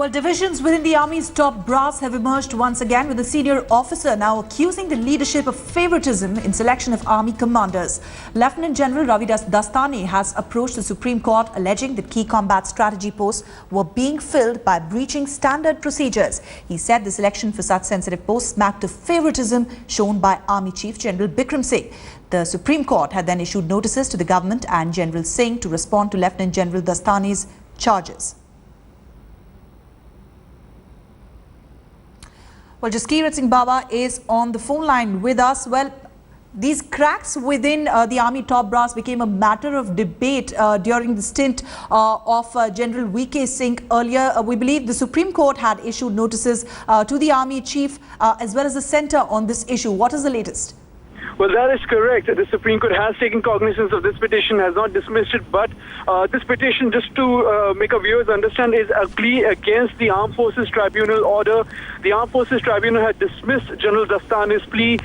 Well, divisions within the army's top brass have emerged once again, with a senior officer now accusing the leadership of favoritism in selection of army commanders. Lieutenant General Dastane has approached the Supreme Court alleging that key combat strategy posts were being filled by breaching standard procedures. He said the selection for such sensitive posts smacked of favoritism shown by Army Chief Gen Bikram Singh. The Supreme Court had then issued notices to the government and General Singh to respond to Lieutenant General Dastane's charges. Well, Jaskirat Singh Baba is on the phone line with us. Well, these cracks within the army top brass became a matter of debate during the stint of General VK Singh earlier. We believe the Supreme Court had issued notices to the army chief as well as the centre on this issue. What is the latest? Well, that is correct. The Supreme Court has taken cognizance of this petition, has not dismissed it, but this petition, just to make our viewers understand, is a plea against the Armed Forces Tribunal order. The Armed Forces Tribunal had dismissed General Dastane's plea,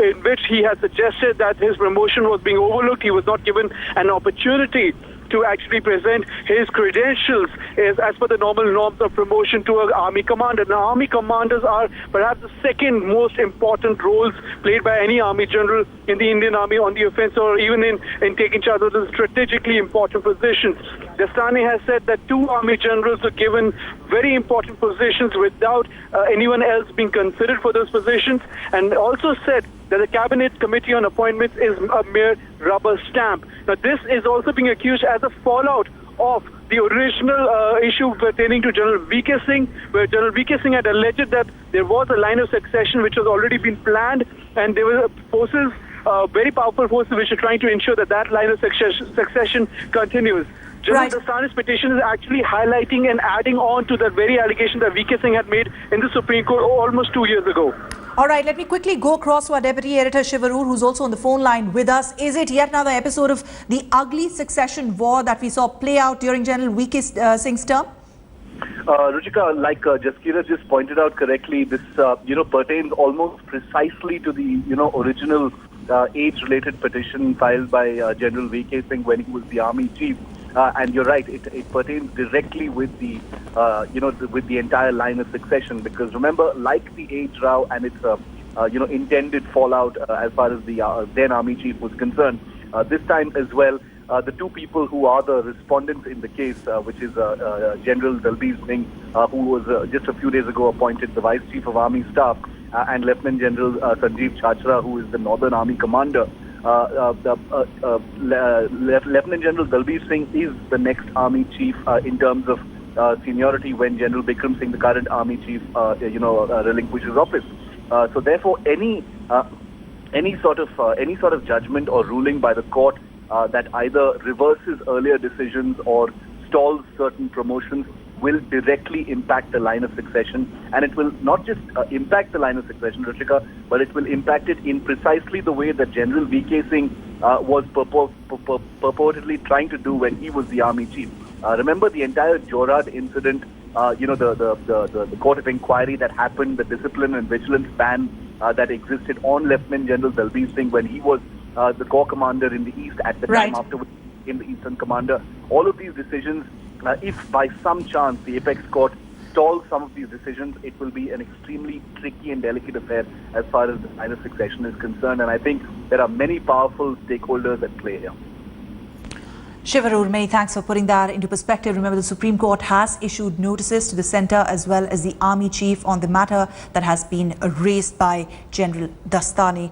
in which he had suggested that his promotion was being overlooked. He was not given an opportunity to actually present his credentials as per the normal norms of promotion to an army commander. Now, army commanders are perhaps the second most important roles played by any army general in the Indian Army on the offensive, or even in taking charge of the strategically important positions. Dastane has said that two army generals were given very important positions without anyone else being considered for those positions, and also said that the Cabinet Committee on Appointments is a mere rubber stamp. Now, this is also being accused as a fallout of the original issue pertaining to General VK Singh, where General VK Singh had alleged that there was a line of succession which was already been planned, and there were forces, very powerful forces, which are trying to ensure that that line of succession continues. General Dastane's petition is actually highlighting and adding on to that very allegation that VK Singh had made in the Supreme Court almost 2 years ago. All right, let me quickly go across to our Deputy Editor Shivaroor, who's also on the phone line with us. Is it yet another episode of the ugly succession war that we saw play out during General VK Singh's term? Ruchika, like Jaskira just pointed out correctly, this pertains almost precisely to the original age-related petition filed by General VK Singh when he was the army chief. And you're right, it pertains directly with the with the entire line of succession, because remember, like the age row and its intended fallout as far as the then army chief was concerned, this time as well, the two people who are the respondents in the case, which is General Dalbir Singh, who was just a few days ago appointed the Vice Chief of Army Staff, and Lieutenant General Sanjeev Chachra, who is the Northern Army Commander. Lieutenant General Dalbir Singh is the next army chief in terms of seniority when General Bikram Singh, the current army chief, relinquishes office. So therefore, any sort of judgment or ruling by the court that either reverses earlier decisions or stalls certain promotions will directly impact the line of succession, and it will not just impact the line of succession, Ruchika, but it will impact it in precisely the way that General VK Singh was purportedly trying to do when he was the army chief. Remember the entire Jorad incident, the court of inquiry that happened, the discipline and vigilance ban that existed on Lieutenant General Dalbir Singh when he was the corps commander in the East at the time, afterwards in the Eastern Commander. All of these decisions, if by some chance the Apex Court stalls some of these decisions, it will be an extremely tricky and delicate affair as far as the line of succession is concerned. And I think there are many powerful stakeholders at play here. Shivaroor, many thanks for putting that into perspective. Remember, the Supreme Court has issued notices to the centre as well as the army chief on the matter that has been raised by General Dastane.